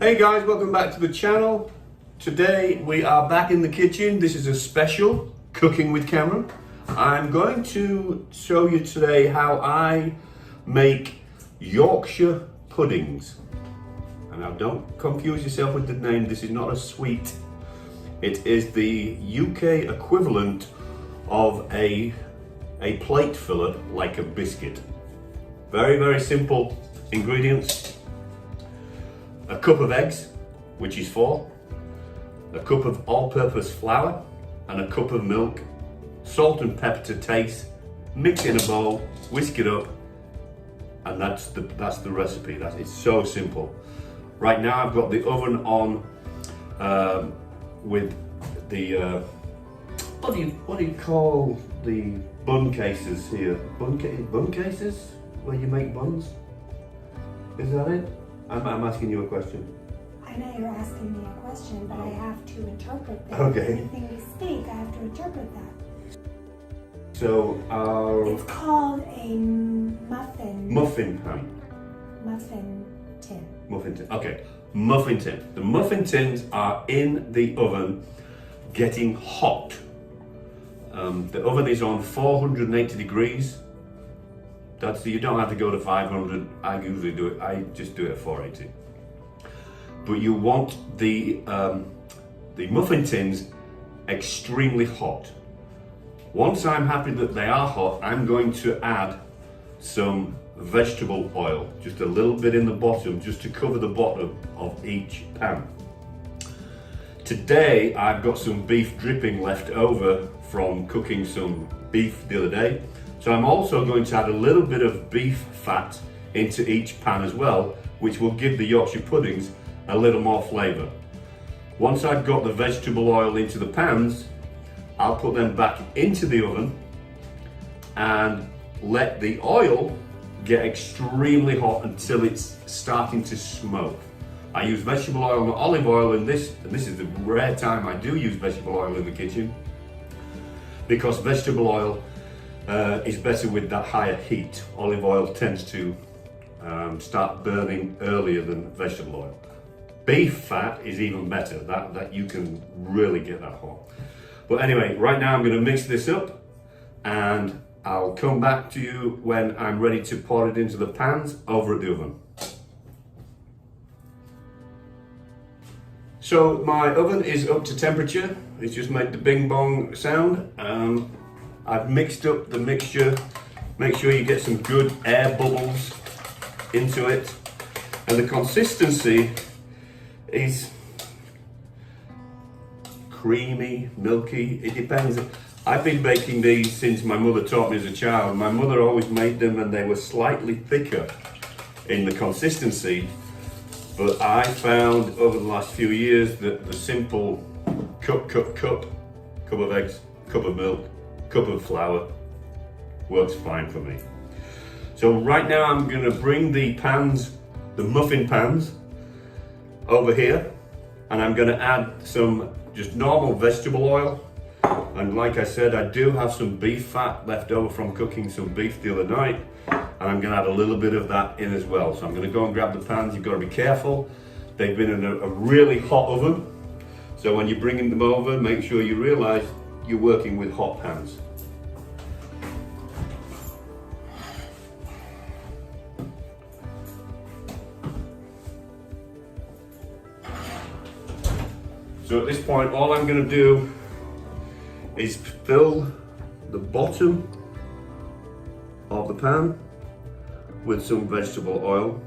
Hey guys, welcome back to the channel. Today we are back in the kitchen. This is a special cooking with Cameron. I'm going to show you today how I make Yorkshire puddings. And now don't confuse yourself with the name, this is not a sweet. It is the UK equivalent of a plate filler, like a biscuit. Very, very simple ingredients. A cup of eggs, which is 4, a cup of all-purpose flour, and a cup of milk, salt and pepper to taste, mix in a bowl, whisk it up, and that's the recipe. It's so simple. Right now I've got the oven on with the what do you call the bun cases here? Bun cases where you make buns? Is that it? I'm asking you a question. I know you're asking me a question, but I have to interpret that. Okay. Anything you speak, I have to interpret that. So it's called a muffin. Muffin pan. Muffin tin. Muffin tin. Okay. Muffin tin. The muffin tins are in the oven getting hot. The oven is on 480 degrees. You don't have to go to 500. I just do it at 480. But you want the muffin tins extremely hot. Once I'm happy that they are hot, I'm going to add some vegetable oil, just a little bit in the bottom, just to cover the bottom of each pan. Today, I've got some beef dripping left over from cooking some beef the other day. So I'm also going to add a little bit of beef fat into each pan as well, which will give the Yorkshire puddings a little more flavour. Once I've got the vegetable oil into the pans, I'll put them back into the oven and let the oil get extremely hot until it's starting to smoke. I use vegetable oil and olive oil in this, and this is the rare time I do use vegetable oil in the kitchen, because vegetable oil is better with that higher heat. Olive oil tends to start burning earlier than vegetable oil. Beef fat is even better, that you can really get that hot. But anyway, right now I'm going to mix this up and I'll come back to you when I'm ready to pour it into the pans over at the oven. So my oven is up to temperature. It's just made the bing bong sound. I've mixed up the mixture. Make sure you get some good air bubbles into it. And the consistency is creamy, milky, it depends. I've been baking these since my mother taught me as a child. My mother always made them and they were slightly thicker in the consistency. But I found over the last few years that the simple cup of eggs, cup of milk, cup of flour works fine for me. So right now I'm going to bring the pans, the muffin pans, over here, and I'm going to add some just normal vegetable oil. And like I said, I do have some beef fat left over from cooking some beef the other night, and I'm going to add a little bit of that in as well. So I'm going to go and grab the pans. You've got to be careful. They've been in a really hot oven, so when you're bringing them over, make sure you realize you're working with hot pans. So at this point, all I'm going to do is fill the bottom of the pan with some vegetable oil,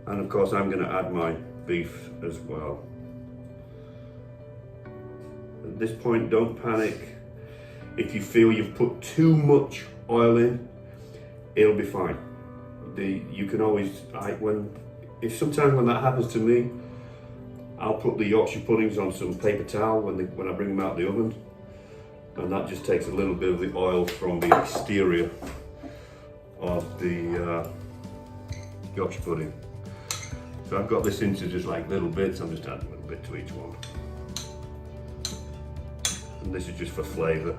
and of course I'm going to add my beef as well. At this point, don't panic. If you feel you've put too much oil in, it'll be fine. You can always, sometimes when that happens to me, I'll put the Yorkshire puddings on some paper towel when I bring them out of the oven, and that just takes a little bit of the oil from the exterior of the Yorkshire pudding. So I've got this into just like little bits. I'm just adding a little bit to each one. And this is just for flavour.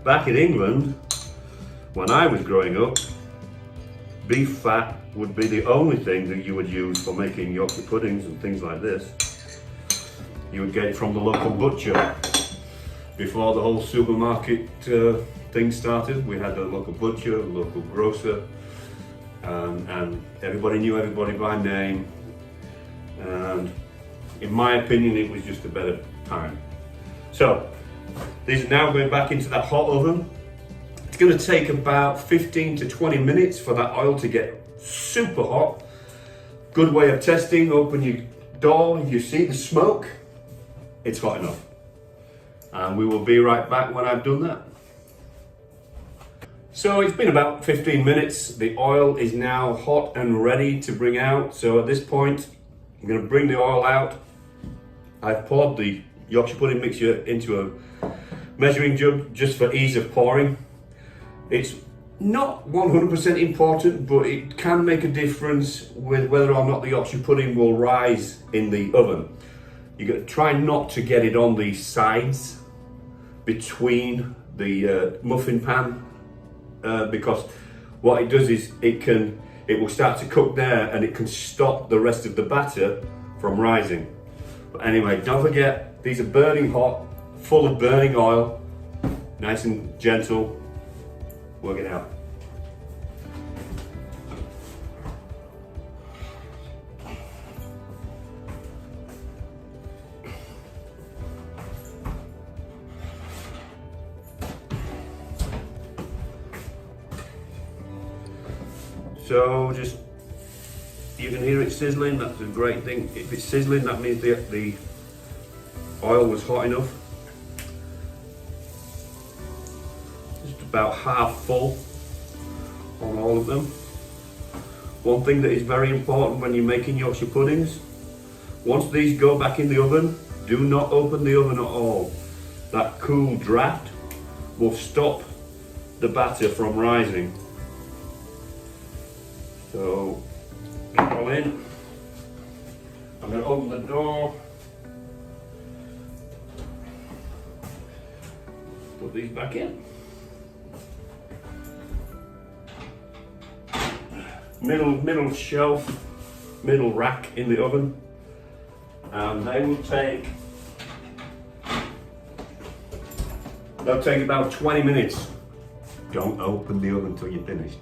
Back in England, when I was growing up, beef fat would be the only thing that you would use for making Yorkshire puddings and things like this. You would get it from the local butcher. Before the whole supermarket thing started, we had a local butcher, a local grocer, and everybody knew everybody by name. And in my opinion, it was just a better time. So, these are now going back into that hot oven. It's going to take about 15 to 20 minutes for that oil to get super hot. Good way of testing, open your door, you see the smoke, it's hot enough. And we will be right back when I've done that. So it's been about 15 minutes. The oil is now hot and ready to bring out. So at this point, I'm going to bring the oil out. I've poured the Yorkshire pudding mixture into a measuring jug just for ease of pouring. It's not 100% important, but it can make a difference with whether or not the Yorkshire pudding will rise in the oven. You got to try not to get it on the sides between the muffin pan, because what it does is it will start to cook there and it can stop the rest of the batter from rising. But anyway, don't forget, these are burning hot, full of burning oil, nice and gentle. Work it out. So just, you can hear it sizzling, that's a great thing. If it's sizzling, that means the oil was hot enough. Just about half full on all of them. One thing that is very important when you're making Yorkshire puddings, once these go back in the oven, do not open the oven at all. That cool draft will stop the batter from rising. So, get it all in. I'm going to open the door. Put these back in. Middle shelf, middle rack in the oven. And they'll take about 20 minutes. Don't open the oven until you're finished.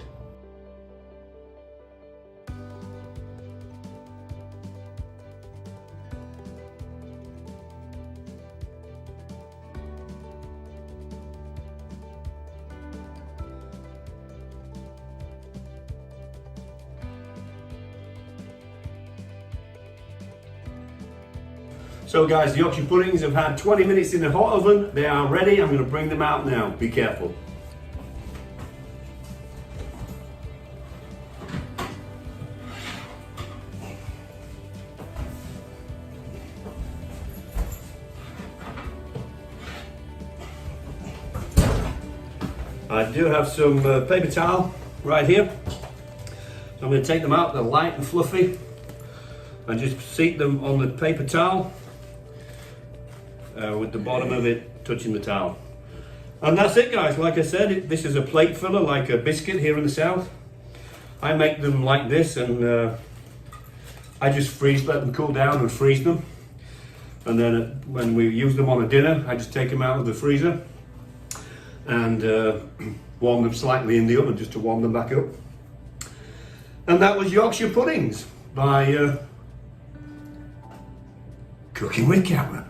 So guys, the Yorkshire puddings have had 20 minutes in the hot oven. They are ready. I'm going to bring them out now. Be careful. I do have some paper towel right here. So I'm going to take them out. They're light and fluffy. And just seat them on the paper towel. With the bottom of it touching the towel. And that's it guys, like I said, this is a plate filler like a biscuit here in the south. I make them like this and I just let them cool down and freeze them. And then when we use them on a dinner, I just take them out of the freezer and warm them slightly in the oven just to warm them back up. And that was Yorkshire puddings by Cooking with Camera.